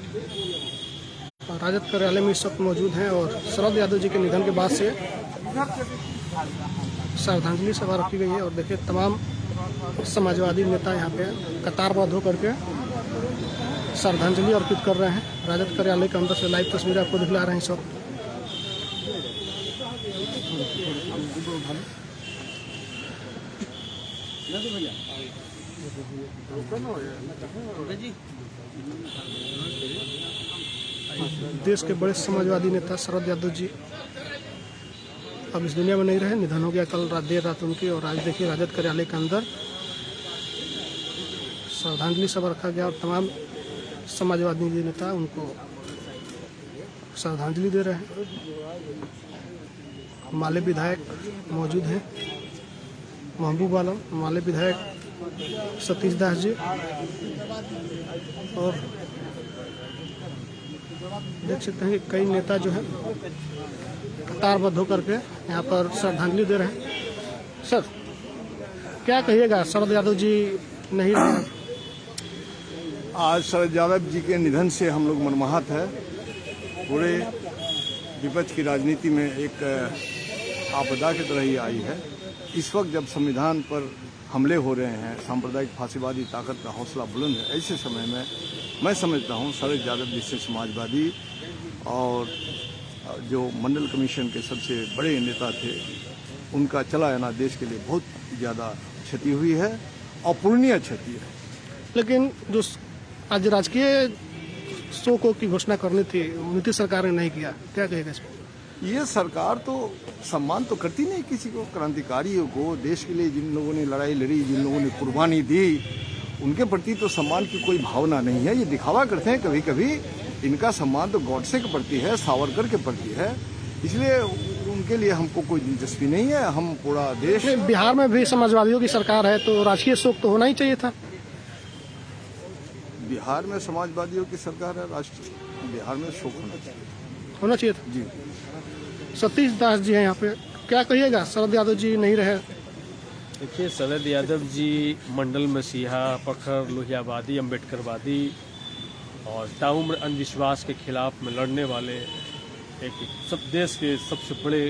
राजद कार्यालय में इस वक्त मौजूद हैं और शरद यादव जी के निधन के बाद से श्रद्धांजलि सभा रखी गई है। और देखिए तमाम समाजवादी नेता यहाँ पे कतारबद्ध होकर के श्रद्धांजलि अर्पित कर रहे हैं। राजद कार्यालय के अंदर से लाइव तस्वीरें आपको दिखला रहे हैं इस वक्त। देश के बड़े समाजवादी नेता शरद यादव जी अब इस दुनिया में नहीं रहे, निधन हो गया कल देर रात उनकी। और आज देखिए राजद कार्यालय के अंदर श्रद्धांजलि सभा रखा गया और तमाम समाजवादी नेता उनको श्रद्धांजलि दे रहे हैं। माले विधायक मौजूद हैं, महबूब आलम, माले विधायक सतीश दास जी, और देख सकते हैं कि कई नेता जो है कतारबद्ध होकर के यहाँ पर श्रद्धांजलि दे रहे हैं। सर क्या कहिएगा, शरद यादव जी नहीं रहे? आज शरद यादव जी के निधन से हम लोग मनमोहित है। पूरे विपक्ष की राजनीति में एक आपदा की तरह ही आई है। इस वक्त जब संविधान पर हमले हो रहे हैं, सांप्रदायिक फांसीवादी ताकत का हौसला बुलंद है, ऐसे समय में मैं समझता हूं शरद यादव जैसे समाजवादी और जो मंडल कमीशन के सबसे बड़े नेता थे, उनका चला आना देश के लिए बहुत ज़्यादा क्षति हुई है, अपूरणीय क्षति है। लेकिन जो आज राजकीय शोक की घोषणा करनी थी, नीतीश सरकार ने नहीं किया, क्या कहेगा इस पर? ये सरकार तो सम्मान तो करती नहीं किसी को, क्रांतिकारियों को, देश के लिए जिन लोगों ने लड़ाई लड़ी, जिन लोगों ने कुर्बानी दी, उनके प्रति तो सम्मान की कोई भावना नहीं है। ये दिखावा करते हैं कभी कभी। इनका सम्मान तो गॉडसे के प्रति है, सावरकर के प्रति है, इसलिए उनके लिए हमको कोई दिलचस्पी नहीं है। हम पूरा देश, बिहार में भी समाजवादियों की सरकार है तो राजकीय शोक तो होना ही चाहिए था। बिहार में समाजवादियों की सरकार है, बिहार में शोक होना चाहिए था जी। सतीश दास जी हैं यहाँ पे, क्या कहिएगा, शरद यादव जी नहीं रहे? देखिए, शरद यादव जी मंडल मसीहा, प्रखर लोहियावादी, अम्बेडकरवादी और ताउम्र अंधविश्वास के खिलाफ में लड़ने वाले एक सब देश के सबसे बड़े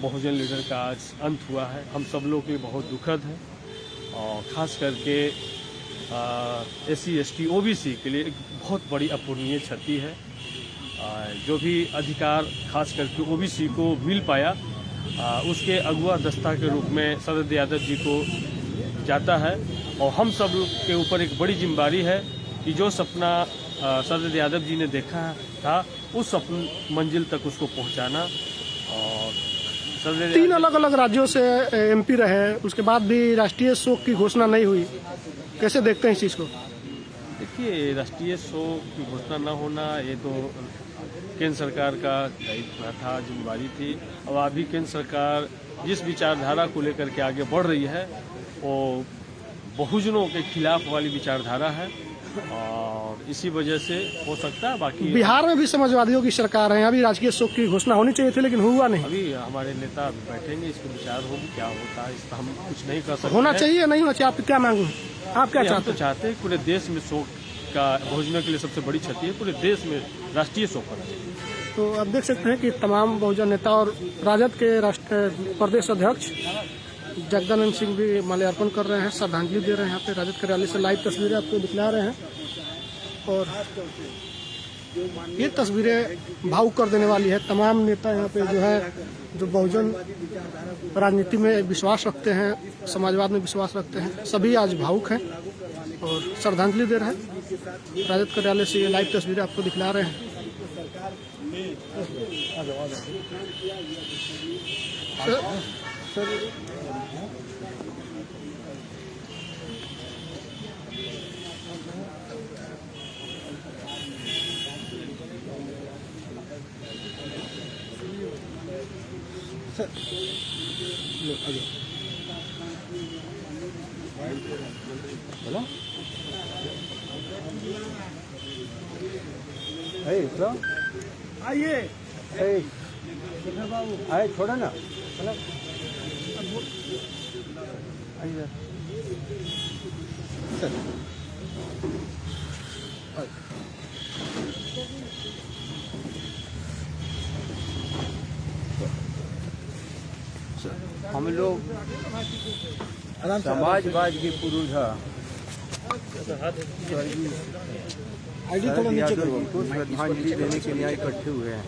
बहुजन लीडर का आज अंत हुआ है। हम सब लोग के लिए बहुत दुखद है और ख़ास करके SC ST OBC के लिए एक बहुत बड़ी अपूरणीय क्षति है। जो भी अधिकार खास करके OBC को मिल पाया, उसके अगुआ दस्ता के रूप में शरद यादव जी को जाता है। और हम सब के ऊपर एक बड़ी जिम्मेदारी है कि जो सपना शरद यादव जी ने देखा था, उस सपन मंजिल तक उसको पहुंचाना। और 3 अलग अलग राज्यों से MP रहे, उसके बाद भी राष्ट्रीय शोक की घोषणा नहीं हुई, कैसे देखते हैं इस चीज़ को? देखिए, राष्ट्रीय शोक की घोषणा न होना ये तो केंद्र सरकार का दायित्व था, जिम्मेदारी थी। और अभी केंद्र सरकार जिस विचारधारा को लेकर के आगे बढ़ रही है वो बहुजनों के खिलाफ वाली विचारधारा है और इसी वजह से हो सकता है। बाकी बिहार में भी समाजवादियों की सरकार है, अभी राजकीय शोक की घोषणा होनी चाहिए थी लेकिन हुआ नहीं। अभी हमारे नेता बैठेंगे, इस पर विचार होगी क्या होता है, इस पर हम कुछ नहीं कर सकते। होना चाहिए नहीं होना चाहिए, आप क्या मांगे, आप क्या चाहते? तो चाहते हैं पूरे देश में शोक का, बहुजनों के लिए सबसे बड़ी क्षति है, पूरे देश में राष्ट्रीय शोक होना चाहिए। तो आप देख सकते हैं कि तमाम बहुजन नेता और राजद के प्रदेश अध्यक्ष जगदानंद सिंह भी माल्यार्पण कर रहे हैं, श्रद्धांजलि दे रहे हैं। यहाँ पे राजद कार्यालय से लाइव तस्वीरें आपको दिखला रहे हैं और ये तस्वीरें भावुक कर देने वाली है। तमाम नेता यहाँ पे जो है, जो बहुजन राजनीति में विश्वास रखते हैं, समाजवाद में विश्वास रखते हैं, सभी आज भावुक हैं और श्रद्धांजलि दे रहे हैं। राजद कार्यालय से ये लाइव तस्वीरें आपको दिखला रहे हैं। बोला आइए, आए छोड़ा ना, आइए सर। हम लोग समाजवाद की पुरुषा शरद यादव जी को श्रद्धांजलि देने के लिए इकट्ठे हुए हैं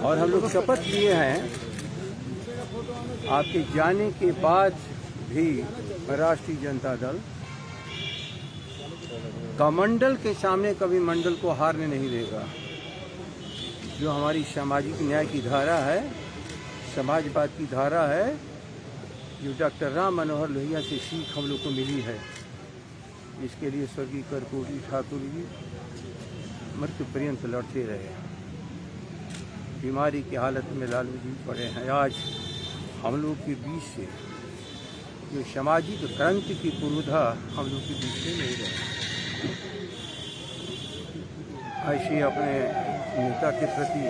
और हम लोग शपथ लिए हैं आपके जाने के बाद भी राष्ट्रीय जनता दल कमंडल के सामने कभी मंडल को हारने नहीं देगा। जो हमारी सामाजिक न्याय की धारा है, समाजवाद की धारा है, जो डॉक्टर राम मनोहर लोहिया से सीख हम लोग को मिली है, इसके लिए स्वर्गीय कर्पूरी ठाकुर जी मृत्यु पर्यंत लड़ते रहे। बीमारी की हालत में लालू जी पड़े हैं। आज हम लोग के बीच से जो सामाजिक क्रांति की पुरोधा हम लोग के बीच से नहीं रहे। ऐसे अपने नेता के प्रति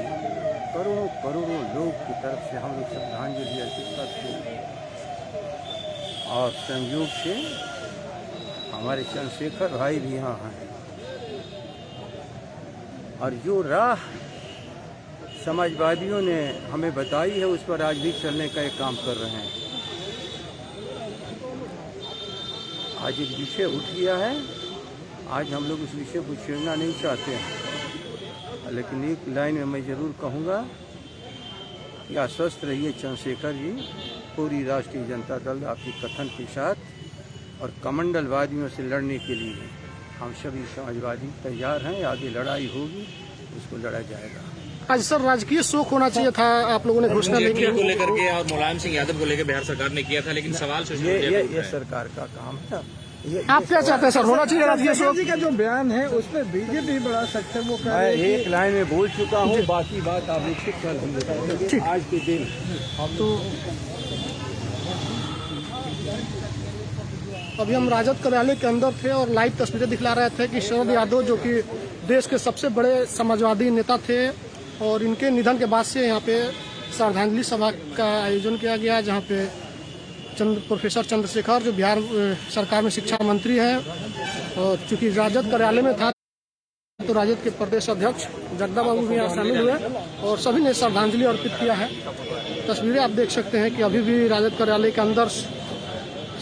करोड़ों करोड़ों लोग की तरफ से हम लोग श्रद्धांजलि अर्पित करते हैं और संयोग से हमारे चंद्रशेखर भाई भी यहाँ हैं और जो राह समाजवादियों ने हमें बताई है उस पर आज भी चलने का एक काम कर रहे हैं। आज एक विषय उठ गया है, आज हम लोग उस विषय को छेड़ना नहीं चाहते हैं, लेकिन एक लाइन में मैं ज़रूर कहूँगा कि आश्वस्त रहिए चंद्रशेखर जी, पूरी राष्ट्रीय जनता दल आपके कथन के साथ और कमंडलवादियों से लड़ने के लिए हम सभी समाजवादी तैयार हैं। आगे लड़ाई होगी, उसको लड़ा जाएगा। आज सर राजकीय शोक होना चाहिए था, आप लोगों ने घोषणा नहीं की को लेकर के और मुलायम सिंह यादव को लेकर बिहार सरकार ने किया था, लेकिन सवाल सोशल मीडिया पे उठ रहा ये है। सरकार का काम है। आप क्या चाहते हैं सर, होना चाहिए राजकीय शोक? जी का जो बयान है उसमें बीजेपी बड़ा सख्त है, वो कह मैं रहे हैं एक लाइन में बोल चुका हूँ, बाकी बात आप लोग ठीक कर लेंगे। आज के दिन तो अभी हम राजद कार्यालय के अंदर थे और लाइव तस्वीरें दिखला रहे थे कि शरद यादव जो कि देश के सबसे बड़े समाजवादी नेता थे और इनके निधन के बाद से यहाँ पे श्रद्धांजलि सभा का आयोजन किया गया, जहाँ पे प्रोफेसर चंद्रशेखर जो बिहार सरकार में शिक्षा मंत्री हैं और चूंकि राजद कार्यालय में था तो राजद के प्रदेश अध्यक्ष जगदा बाबू भी यहाँ शामिल हुए और सभी ने श्रद्धांजलि अर्पित किया है। तस्वीरें आप देख सकते हैं कि अभी भी राजद कार्यालय के अंदर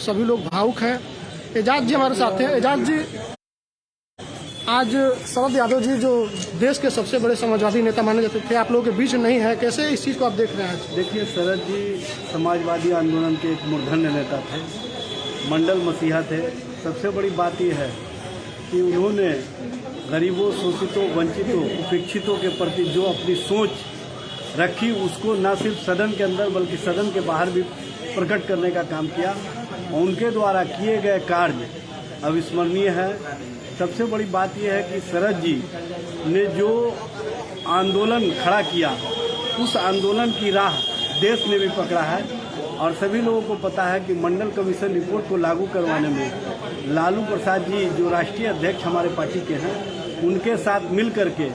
सभी लोग भावुक हैं। एजाज जी हमारे साथ हैं। एजाज जी, आज शरद यादव जी जो देश के सबसे बड़े समाजवादी नेता माने जाते थे, आप लोगों के बीच नहीं है, कैसे इस चीज़ को आप देख रहे हैं? देखिए, शरद जी समाजवादी आंदोलन के एक मूर्धन्य नेता थे, मंडल मसीहा थे। सबसे बड़ी बात यह है कि उन्होंने गरीबों, शोषितों, वंचितों, उपेक्षितों के प्रति जो अपनी सोच रखी उसको न सिर्फ सदन के अंदर बल्कि सदन के बाहर भी प्रकट करने का काम किया। उनके द्वारा किए गए कार्य अविस्मरणीय है। सबसे बड़ी बात यह है कि शरद जी ने जो आंदोलन खड़ा किया उस आंदोलन की राह देश ने भी पकड़ा है और सभी लोगों को पता है कि मंडल कमीशन रिपोर्ट को लागू करवाने में लालू प्रसाद जी जो राष्ट्रीय अध्यक्ष हमारे पार्टी के हैं उनके साथ मिल करके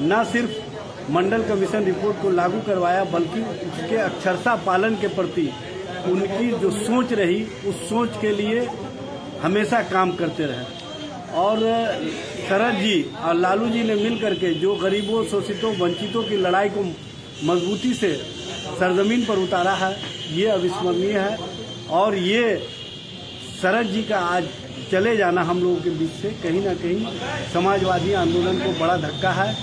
न सिर्फ मंडल कमीशन रिपोर्ट को लागू करवाया बल्कि उसके अक्षरशः पालन के प्रति उनकी जो सोच रही उस सोच के लिए हमेशा काम करते रहे। और शरद जी और लालू जी ने मिल करके जो गरीबों, शोषितों, वंचितों की लड़ाई को मजबूती से सरजमीन पर उतारा है, ये अविस्मरणीय है। और ये शरद जी का आज चले जाना हम लोगों के बीच से कहीं ना कहीं समाजवादी आंदोलन को बड़ा धक्का है।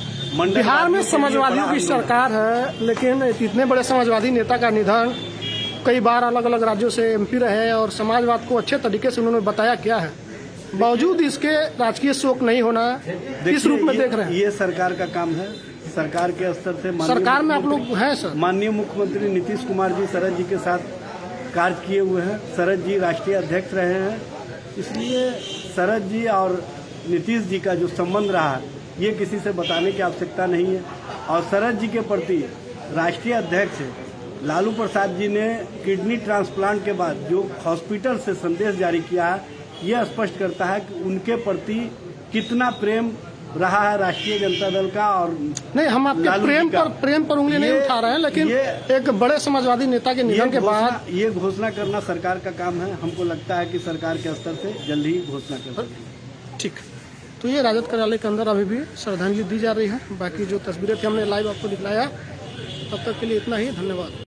बिहार में समाजवादियों की सरकार है, लेकिन इतने बड़े समाजवादी नेता का निधन, कई बार अलग अलग राज्यों से एमपी रहे और समाजवाद को अच्छे तरीके से उन्होंने बताया क्या है, बावजूद इसके राजकीय शोक नहीं होना, किस रूप में देख रहे हैं? ये सरकार का काम है। सरकार के स्तर से सरकार में आप लोग हैं सर? माननीय मुख्यमंत्री नीतीश कुमार जी शरद जी के साथ कार्य किए हुए हैं। शरद जी राष्ट्रीय अध्यक्ष रहे हैं, इसलिए शरद जी और नीतीश जी का जो संबंध रहा है ये किसी से बताने की आवश्यकता नहीं है। और शरद जी के प्रति राष्ट्रीय अध्यक्ष लालू प्रसाद जी ने किडनी ट्रांसप्लांट के बाद जो हॉस्पिटल से संदेश जारी किया है, यह स्पष्ट करता है कि उनके प्रति कितना प्रेम रहा है राष्ट्रीय जनता दल का। और नहीं, हम आपके प्रेम पर उंगली नहीं उठा रहे हैं, लेकिन एक बड़े समाजवादी नेता के निधन के बाद ये घोषणा करना सरकार का काम है। हमको लगता है कि सरकार के स्तर से जल्द ही घोषणा कर सकते। ठीक, तो ये राजद कार्यालय के अंदर अभी भी श्रद्धांजलि दी जा रही है। बाकी जो तस्वीरें थी हमने लाइव आपको दिखलाया। तब तक के लिए इतना ही, धन्यवाद।